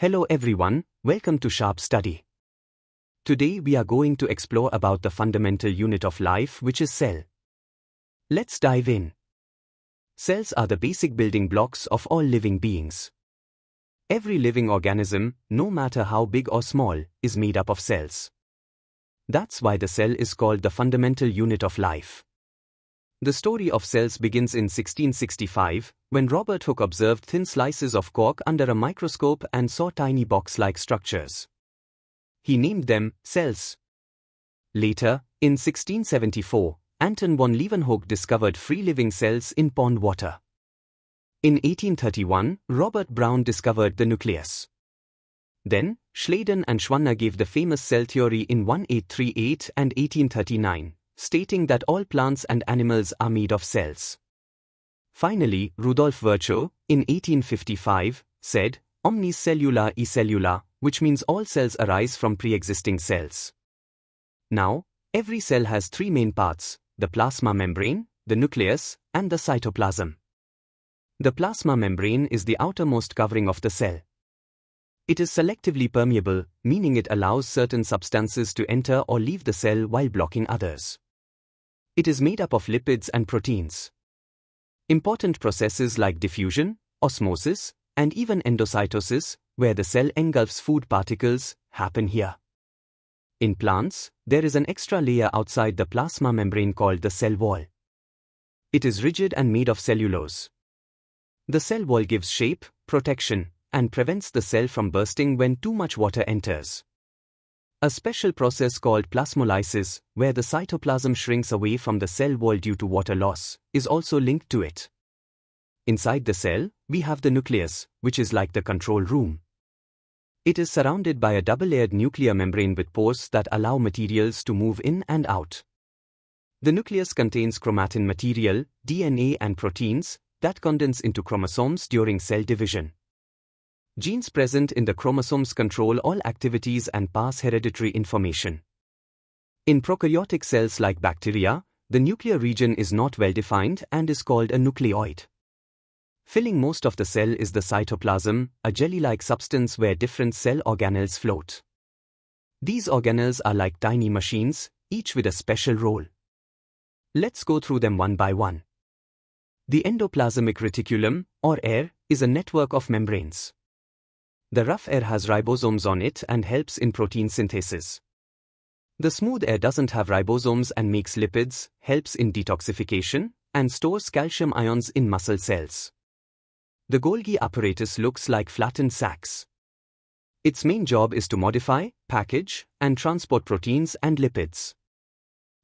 Hello everyone, welcome to Sharp Study. Today we are going to explore about the fundamental unit of life, which is cell. Let's dive in. Cells are the basic building blocks of all living beings. Every living organism, no matter how big or small, is made up of cells. That's why the cell is called the fundamental unit of life. The story of cells begins in 1665, when Robert Hooke observed thin slices of cork under a microscope and saw tiny box-like structures. He named them cells. Later, in 1674, Anton von Leeuwenhoek discovered free-living cells in pond water. In 1831, Robert Brown discovered the nucleus. Then, Schleiden and Schwanner gave the famous cell theory in 1838 and 1839. Stating that all plants and animals are made of cells. Finally, Rudolf Virchow, in 1855, said, "Omnis cellula e cellula," which means all cells arise from pre-existing cells. Now, every cell has three main parts: the plasma membrane, the nucleus, and the cytoplasm. The plasma membrane is the outermost covering of the cell. It is selectively permeable, meaning it allows certain substances to enter or leave the cell while blocking others. It is made up of lipids and proteins. Important processes like diffusion, osmosis, and even endocytosis, where the cell engulfs food particles, happen here. In plants, there is an extra layer outside the plasma membrane called the cell wall. It is rigid and made of cellulose. The cell wall gives shape, protection, and prevents the cell from bursting when too much water enters. A special process called plasmolysis, where the cytoplasm shrinks away from the cell wall due to water loss, is also linked to it. Inside the cell, we have the nucleus, which is like the control room. It is surrounded by a double-layered nuclear membrane with pores that allow materials to move in and out. The nucleus contains chromatin material, DNA and proteins, that condense into chromosomes during cell division. Genes present in the chromosomes control all activities and pass hereditary information. In prokaryotic cells like bacteria, the nuclear region is not well defined and is called a nucleoid. Filling most of the cell is the cytoplasm, a jelly-like substance where different cell organelles float. These organelles are like tiny machines, each with a special role. Let's go through them one by one. The endoplasmic reticulum, or air, is a network of membranes. The rough air has ribosomes on it and helps in protein synthesis. The smooth air doesn't have ribosomes and makes lipids, helps in detoxification, and stores calcium ions in muscle cells. The Golgi apparatus looks like flattened sacs. Its main job is to modify, package, and transport proteins and lipids.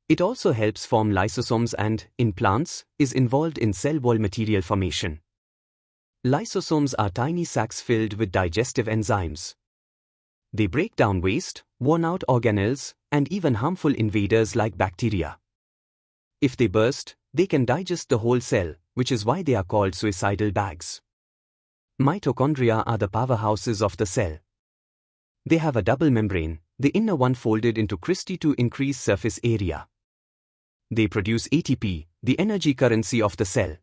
It also helps form lysosomes and, in plants, is involved in cell wall material formation. Lysosomes are tiny sacs filled with digestive enzymes. They break down waste, worn-out organelles, and even harmful invaders like bacteria. If they burst, they can digest the whole cell, which is why they are called suicidal bags. Mitochondria are the powerhouses of the cell. They have a double membrane, the inner one folded into cristae to increase surface area. They produce ATP, the energy currency of the cell.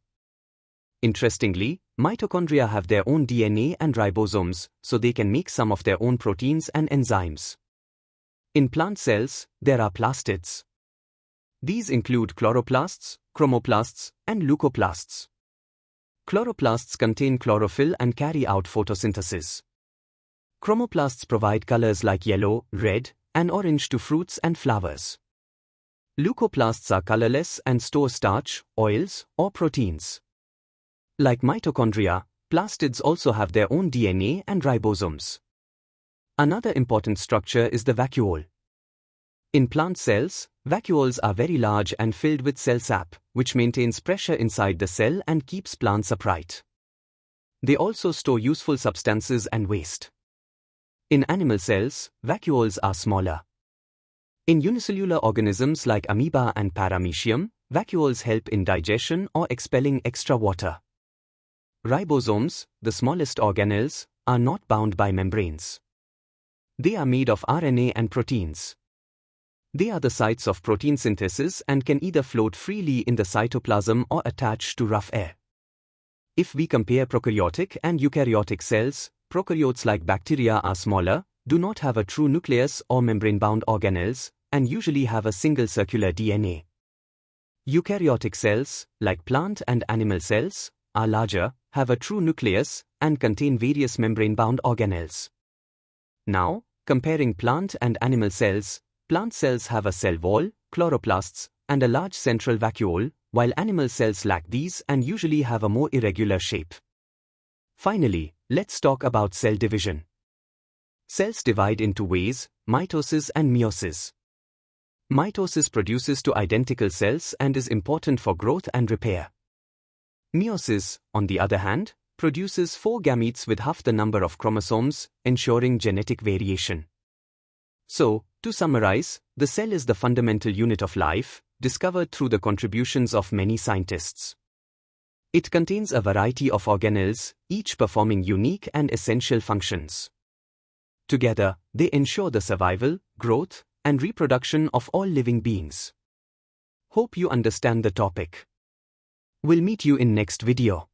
Interestingly, mitochondria have their own DNA and ribosomes, so they can make some of their own proteins and enzymes. In plant cells, there are plastids. These include chloroplasts, chromoplasts, and leucoplasts. Chloroplasts contain chlorophyll and carry out photosynthesis. Chromoplasts provide colors like yellow, red, and orange to fruits and flowers. Leucoplasts are colorless and store starch, oils, or proteins. Like mitochondria, plastids also have their own DNA and ribosomes. Another important structure is the vacuole. In plant cells, vacuoles are very large and filled with cell sap, which maintains pressure inside the cell and keeps plants upright. They also store useful substances and waste. In animal cells, vacuoles are smaller. In unicellular organisms like amoeba and paramecium, vacuoles help in digestion or expelling extra water. Ribosomes, the smallest organelles, are not bound by membranes. They are made of RNA and proteins. They are the sites of protein synthesis and can either float freely in the cytoplasm or attach to rough air. If we compare prokaryotic and eukaryotic cells, prokaryotes like bacteria are smaller, do not have a true nucleus or membrane-bound organelles, and usually have a single circular DNA. Eukaryotic cells, like plant and animal cells, are larger, have a true nucleus, and contain various membrane-bound organelles. Now, comparing plant and animal cells, plant cells have a cell wall, chloroplasts, and a large central vacuole, while animal cells lack these and usually have a more irregular shape. Finally, let's talk about cell division. Cells divide in two ways, mitosis and meiosis. Mitosis produces two identical cells and is important for growth and repair. Meiosis, on the other hand, produces 4 gametes with half the number of chromosomes, ensuring genetic variation. So, to summarize, the cell is the fundamental unit of life, discovered through the contributions of many scientists. It contains a variety of organelles, each performing unique and essential functions. Together, they ensure the survival, growth, and reproduction of all living beings. Hope you understand the topic. We'll meet you in next video.